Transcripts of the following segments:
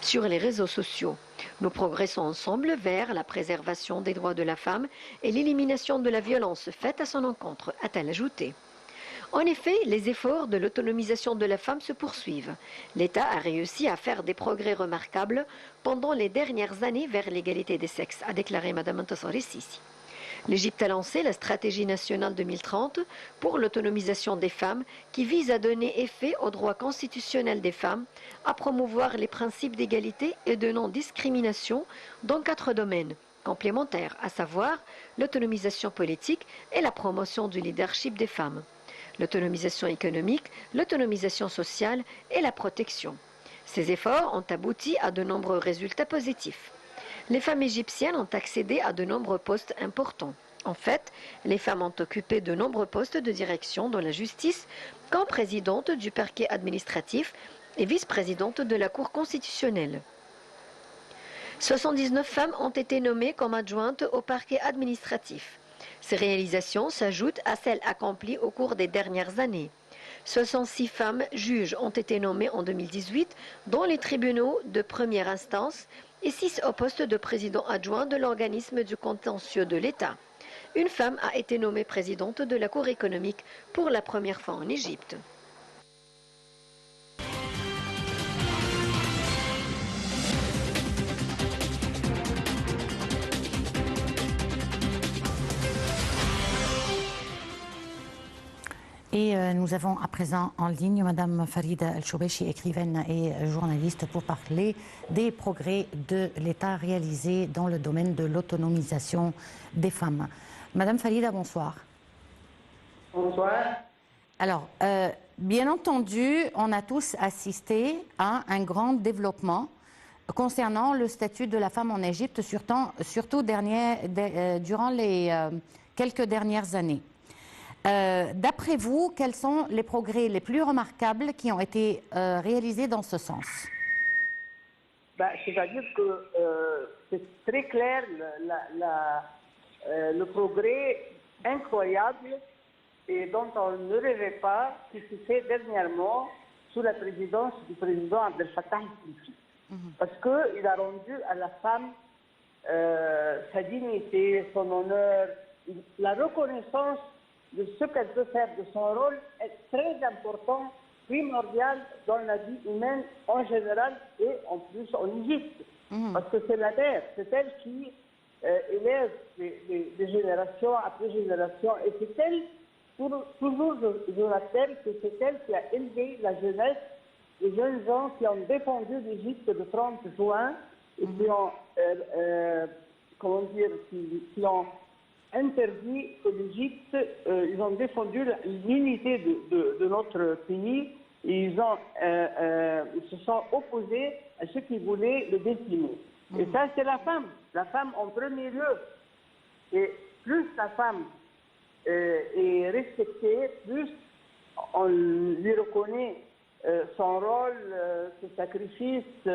sur les réseaux sociaux. Nous progressons ensemble vers la préservation des droits de la femme et l'élimination de la violence faite à son encontre, a-t-elle ajouté. En effet, les efforts de l'autonomisation de la femme se poursuivent. L'État a réussi à faire des progrès remarquables pendant les dernières années vers l'égalité des sexes, a déclaré Mme Ntassari Sisi. L'Égypte a lancé la stratégie nationale 2030 pour l'autonomisation des femmes qui vise à donner effet aux droits constitutionnels des femmes, à promouvoir les principes d'égalité et de non-discrimination dans 4 domaines complémentaires, à savoir l'autonomisation politique et la promotion du leadership des femmes, l'autonomisation économique, l'autonomisation sociale et la protection. Ces efforts ont abouti à de nombreux résultats positifs. Les femmes égyptiennes ont accédé à de nombreux postes importants. En fait, les femmes ont occupé de nombreux postes de direction dans la justice, comme présidente du parquet administratif et vice-présidente de la Cour constitutionnelle. 79 femmes ont été nommées comme adjointes au parquet administratif. Ces réalisations s'ajoutent à celles accomplies au cours des dernières années. 66 femmes juges ont été nommées en 2018 dans les tribunaux de première instance et 6 au poste de président adjoint de l'organisme du contentieux de l'État. Une femme a été nommée présidente de la Cour économique pour la première fois en Égypte. Et nous avons à présent en ligne Madame Farida El-Choubechi, écrivaine et journaliste, pour parler des progrès de l'État réalisés dans le domaine de l'autonomisation des femmes. Madame Farida, bonsoir. Bonsoir. Alors, bien entendu, on a tous assisté à un grand développement concernant le statut de la femme en Égypte, surtout durant les quelques dernières années. D'après vous, quels sont les progrès les plus remarquables qui ont été réalisés dans ce sens? C'est-à-dire que c'est très clair le progrès incroyable et dont on ne rêvait pas qui s'est fait dernièrement sous la présidence du président Abdel Fattah el-Sisi. Parce qu'il a rendu à la femme sa dignité, son honneur, la reconnaissance de ce qu'elle peut faire, de son rôle est très important, primordial dans la vie humaine en général et en plus en Égypte. Parce que c'est la mère, c'est elle qui élève des générations après génération. Et c'est elle, toujours je rappelle que c'est elle qui a élevé la jeunesse, les jeunes gens qui ont défendu l'Égypte le 30 juin et qui ont, qui ont interdit que l'Égypte, ils ont défendu l'unité de notre pays et ils se sont opposés à ceux qui voulaient le décimer. Et ça, c'est la femme en premier lieu. Et plus la femme est respectée, plus on lui reconnaît son rôle, ses sacrifices,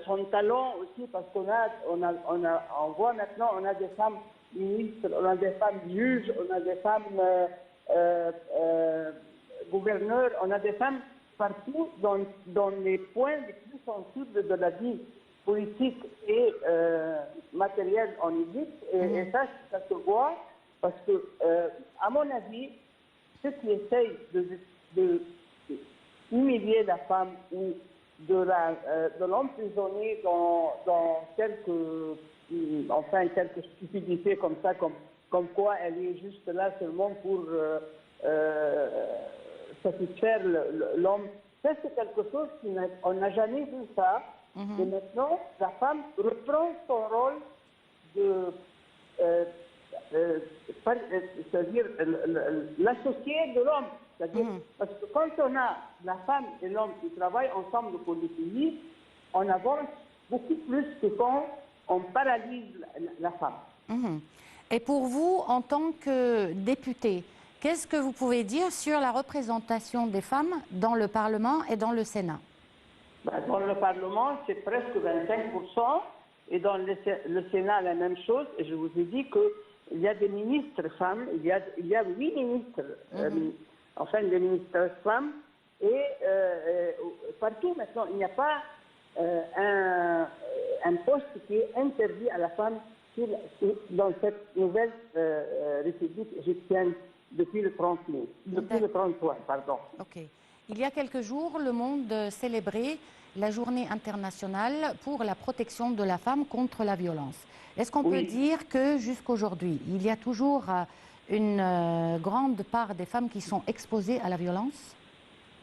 son talent aussi, parce qu'on voit maintenant, on a des femmes ministres, on a des femmes juges, on a des femmes gouverneurs, on a des femmes partout dans les points les plus sensibles de la vie politique et matérielle en Égypte. Et ça se voit parce que, à mon avis, ceux qui essayent de humilier la femme ou de l'emprisonner dans quelques stupidités comme ça, comme quoi elle est juste là seulement pour satisfaire l'homme. Ça, c'est quelque chose qu'on n'a jamais vu ça. Et maintenant, la femme reprend son rôle c'est-à-dire l'associé de l'homme. C'est-à-dire, parce que quand on a la femme et l'homme qui travaillent ensemble pour le pays, on avance beaucoup plus que quand on paralyse la femme. Et pour vous, en tant que député, qu'est-ce que vous pouvez dire sur la représentation des femmes dans le Parlement et dans le Sénat? Dans le Parlement, c'est presque 25%, et dans le Sénat, la même chose. Et je vous ai dit qu'il y a des ministres femmes, il y a 8 ministres, des ministres femmes, et partout maintenant, il n'y a pas un poste qui est interdit à la femme dans cette nouvelle République égyptienne depuis le 30 mai, depuis le 30 juin, pardon. Ok. Il y a quelques jours, le monde célébrait la journée internationale pour la protection de la femme contre la violence. Est-ce qu'on peut dire que jusqu'aujourd'hui, il y a toujours une grande part des femmes qui sont exposées à la violence?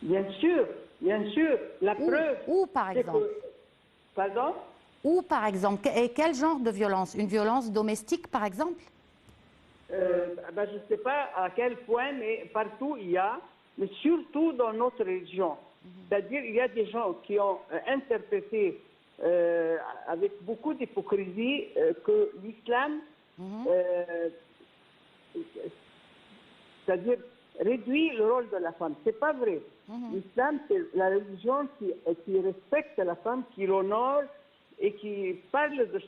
Bien sûr, bien sûr. La preuve. Où par exemple? Pardon? Où par exemple? Et quel genre de violence? Une violence domestique par exemple? Ben, je ne sais pas à quel point, mais partout il y a, mais surtout dans notre région. C'est-à-dire il y a des gens qui ont interprété avec beaucoup d'hypocrisie que l'islam, c'est-à-dire réduit le rôle de la femme. Ce n'est pas vrai. L'islam, c'est la religion qui respecte la femme, qui l'honore et qui parle de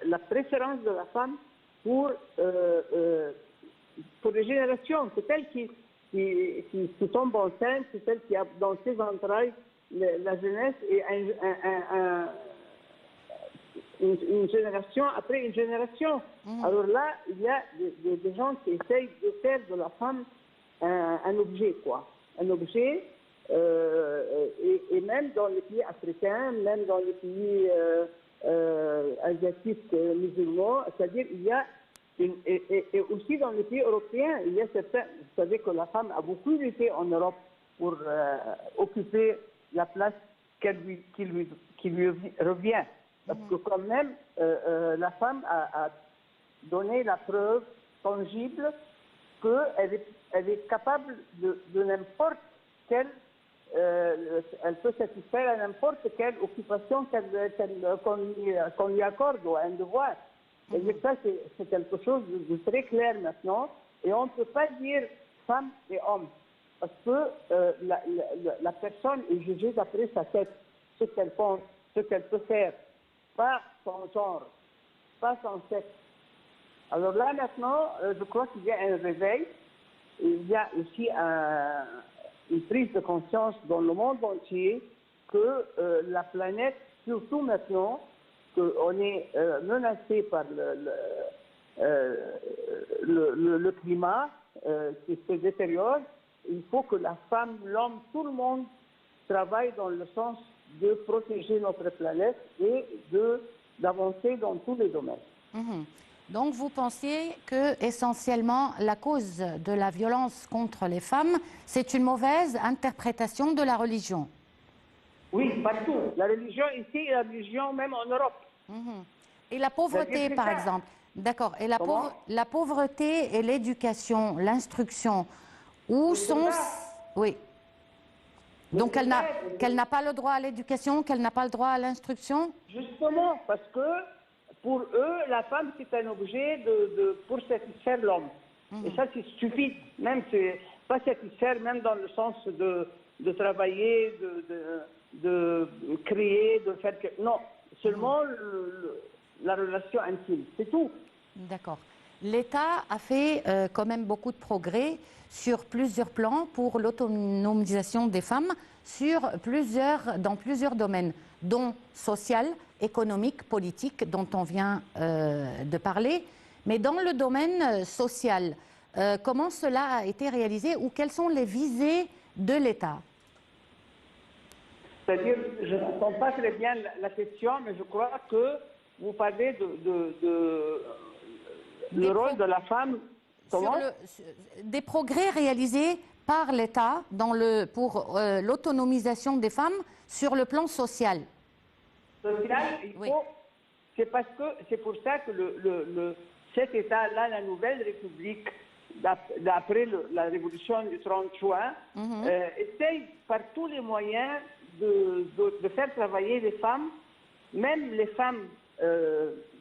la préférence de la femme pour les générations. C'est elle qui tombe enceinte, c'est elle qui a dans ses entrailles la jeunesse et une génération après une génération. Alors là, il y a des gens qui essayent de faire de la femme un objet, quoi. Un objet, et même dans les pays africains, même dans les pays asiatiques musulmans, c'est-à-dire il y a et aussi dans les pays européens, il y a certains, vous savez que la femme a beaucoup lutté en Europe pour occuper la place qui lui revient. Parce que quand même, la femme a donné la preuve tangible qu'elle est capable de n'importe quelle, elle peut satisfaire à n'importe quelle occupation qu'on lui accorde ou un devoir. Et ça, c'est quelque chose de très clair maintenant. Et on ne peut pas dire femme et homme. Parce que la personne est jugée d'après sa tête, ce qu'elle pense, ce qu'elle peut faire, pas son genre, pas son sexe. Alors là, maintenant, je crois qu'il y a un réveil. Il y a aussi une prise de conscience dans le monde entier que la planète, surtout maintenant, qu'on est menacé par le climat qui se détériore, il faut que la femme, l'homme, tout le monde travaille dans le sens de protéger notre planète et d'avancer dans tous les domaines. Donc vous pensiez que essentiellement la cause de la violence contre les femmes, c'est une mauvaise interprétation de la religion? Oui, partout. La religion ici et la religion même en Europe. Et la pauvreté, par exemple. D'accord. Et la pauvreté et l'éducation, l'instruction, où sont... Oui. Donc qu'elle n'a pas le droit à l'éducation, qu'elle n'a pas le droit à l'instruction? Justement, parce que pour eux, la femme, c'est un objet pour satisfaire l'homme. Et ça, c'est stupide. Même, c'est pas satisfaire, même dans le sens de travailler, de créer, de faire... Non, seulement la relation intime, c'est tout. D'accord. L'État a fait quand même beaucoup de progrès sur plusieurs plans pour l'autonomisation des femmes dans plusieurs domaines, dont social, économique, politique, dont on vient de parler. Mais dans le domaine social, comment cela a été réalisé ou quelles sont les visées de l'État? C'est-à-dire, je ne comprends pas très bien la question, mais je crois que vous parlez du rôle de la femme. Comment? Des progrès réalisés par l'État pour l'autonomisation des femmes sur le plan social. Social, c'est pour ça que cet État-là, la nouvelle République, d'après la révolution du 30 juin, essaye par tous les moyens de faire travailler les femmes, même les femmes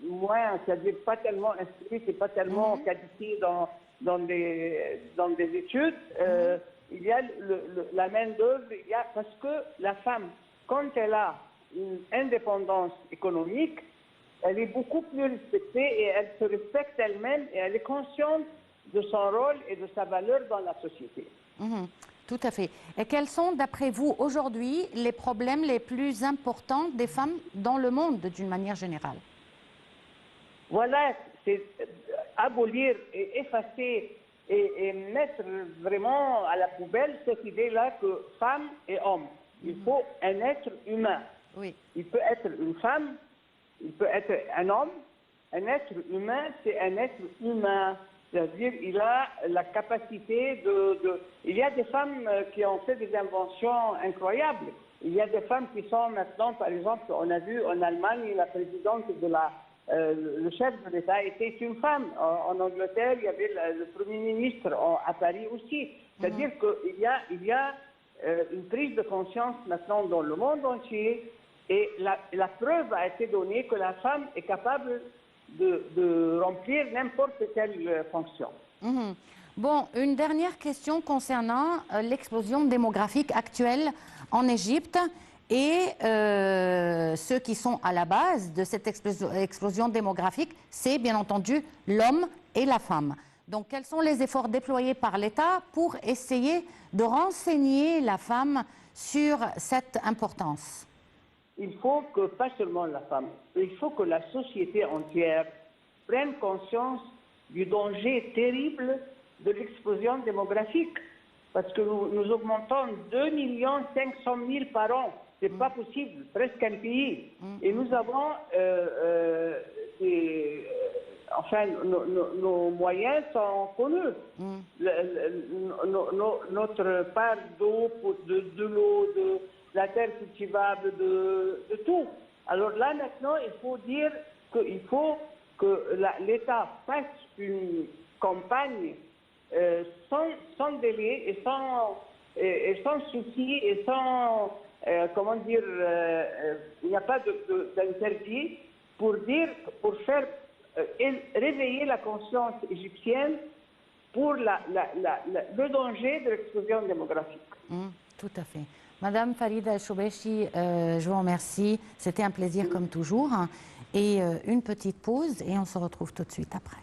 moins, c'est-à-dire pas tellement instruites et pas tellement qualifiées dans des études. Il y a la main-d'œuvre, parce que la femme, quand elle a une indépendance économique, elle est beaucoup plus respectée et elle se respecte elle-même et elle est consciente de son rôle et de sa valeur dans la société. Tout à fait. Et quels sont, d'après vous, aujourd'hui, les problèmes les plus importants des femmes dans le monde, d'une manière générale? Voilà, c'est abolir et effacer et mettre vraiment à la poubelle cette idée-là que femme et homme. Il faut un être humain. Oui. Il peut être une femme, il peut être un homme. Un être humain, c'est un être humain. C'est-à-dire, il a la capacité Il y a des femmes qui ont fait des inventions incroyables. Il y a des femmes qui sont maintenant, par exemple, on a vu en Allemagne, la présidente le chef de l'État était une femme. En Angleterre, il y avait le Premier ministre, à Paris aussi. C'est-à-dire qu'il y a une prise de conscience maintenant dans le monde entier, et la preuve a été donnée que la femme est capable de remplir n'importe quelle fonction. Bon, une dernière question concernant l'explosion démographique actuelle en Égypte et ceux qui sont à la base de cette explosion démographique, c'est bien entendu l'homme et la femme. Donc, quels sont les efforts déployés par l'État pour essayer de renseigner la femme sur cette importance? Il faut que, pas seulement la femme, il faut que la société entière prenne conscience du danger terrible de l'explosion démographique. Parce que nous augmentons 2,5 millions par an. C'est pas possible, presque un pays. Et nous avons, nos moyens sont connus. Notre part d'eau, de l'eau, de la terre cultivable, de tout. Alors là, maintenant, il faut dire qu'il faut que l'État fasse une campagne sans délai et sans souci et sans, il n'y a pas d'interdit pour faire réveiller la conscience égyptienne pour le danger de l'explosion démographique. Tout à fait. Madame Farida El-Choubechi, je vous remercie. C'était un plaisir comme toujours. Et une petite pause et on se retrouve tout de suite après.